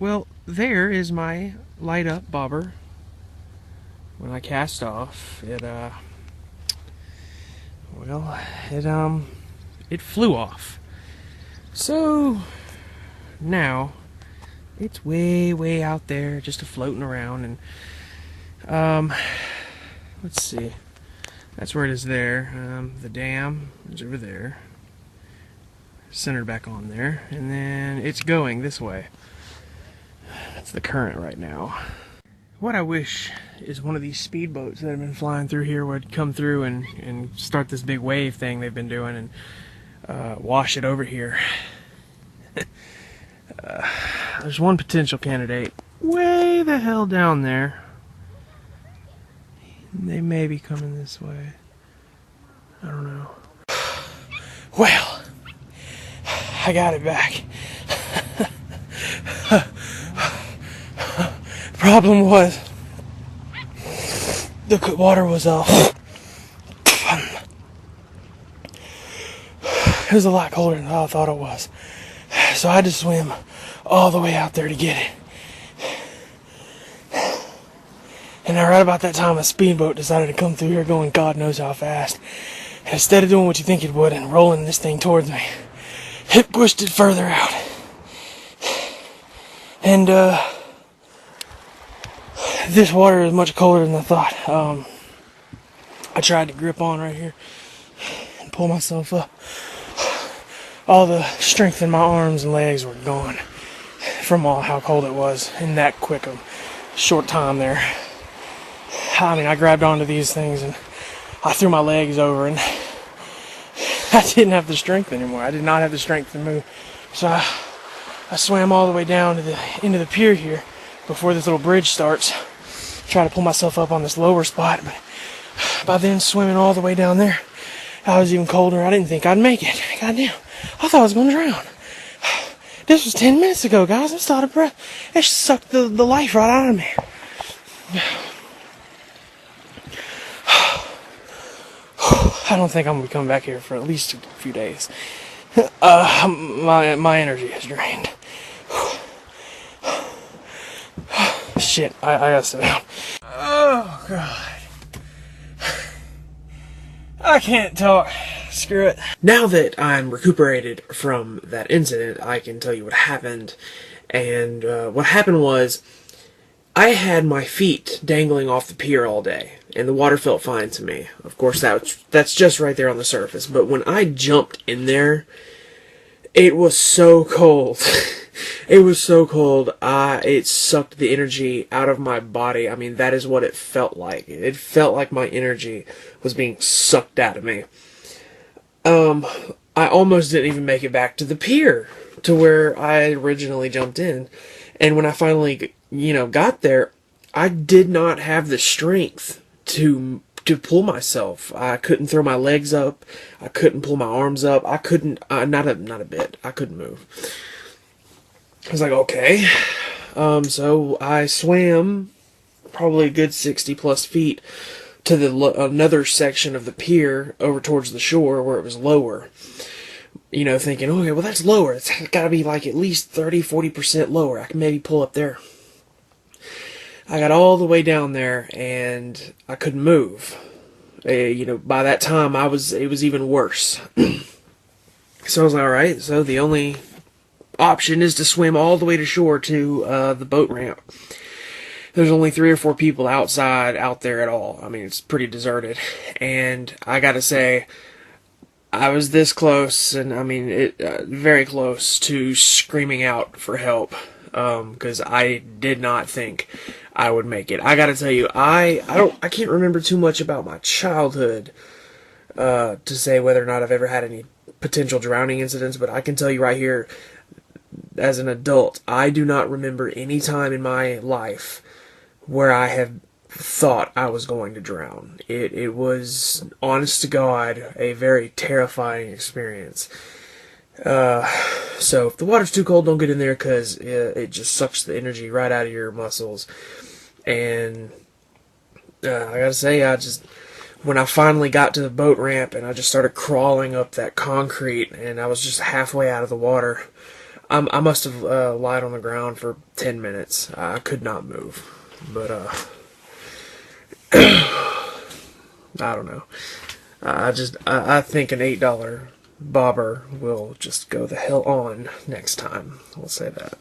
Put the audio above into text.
Well, there is my light up bobber. When I cast off, well, it flew off. So now it's way out there, just floating around, and let's see. That's where it is there. The dam is over there, centered back on there, and then it's going this way. That's the current right now. What I wish is one of these speedboats that have been flying through here would come through and start this big wave thing they've been doing and wash it over here. There's one potential candidate way the hell down there. They may be coming this way. I don't know. Well, I got it back. Problem was, the water was off. It was a lot colder than I thought it was. So I had to swim all the way out there to get it. And now right about that time, a speedboat decided to come through here going God knows how fast. And instead of doing what you think it would and rolling this thing towards me, it pushed it further out. And, this water is much colder than I thought. I tried to grip on right here and pull myself up. All the strength in my arms and legs were gone from how cold it was in that quick a short time there. I mean, I grabbed onto these things and I threw my legs over, and I didn't have the strength anymore. I did not have the strength to move. So I swam all the way down to into the pier here before this little bridge starts. Try to pull myself up on this lower spot, but by then swimming all the way down there, I was even colder. I didn't think I'd make it. Goddamn, I thought I was going to drown. This was 10 minutes ago, guys. I'm still out of breath. It sucked the life right out of me. I don't think I'm going to come back here for at least a few days. My energy is drained. Shit, I gotta sit down. Oh, God. I can't talk. Screw it. Now that I'm recuperated from that incident, I can tell you what happened. And what happened was, I had my feet dangling off the pier all day, and the water felt fine to me. Of course, that's just right there on the surface. But when I jumped in there, it was so cold. It was so cold. It sucked the energy out of my body. I mean, that is what it felt like. It felt like my energy was being sucked out of me. I almost didn't even make it back to the pier, to where I originally jumped in. And when I finally, got there, I did not have the strength to pull myself. I couldn't throw my legs up. I couldn't pull my arms up. I couldn't, not a bit. I couldn't move. I was like, okay. So I swam probably a good 60 plus feet to another section of the pier over towards the shore where it was lower. Thinking, okay, well, that's lower. It's got to be like at least 30-40% lower. I can maybe pull up there. I got all the way down there and I couldn't move. By that time it was even worse. So I was like, alright, so the only option is to swim all the way to shore to the boat ramp. There's only 3 or 4 people out there at all. I mean, it's pretty deserted. And I gotta say, I was this close, and I mean, very close to screaming out for help. Because I did not think I would make it. I gotta tell you, I can't remember too much about my childhood to say whether or not I've ever had any potential drowning incidents, but I can tell you right here, as an adult, I do not remember any time in my life where I have thought I was going to drown. It was, honest to God, a very terrifying experience. So if the water's too cold, don't get in there, because it just sucks the energy right out of your muscles. And I gotta say, when I finally got to the boat ramp and I just started crawling up that concrete and I was just halfway out of the water, I must have lied on the ground for 10 minutes. I could not move. But, I don't know. I think an $8 bobber will just go the hell on next time. We'll say that.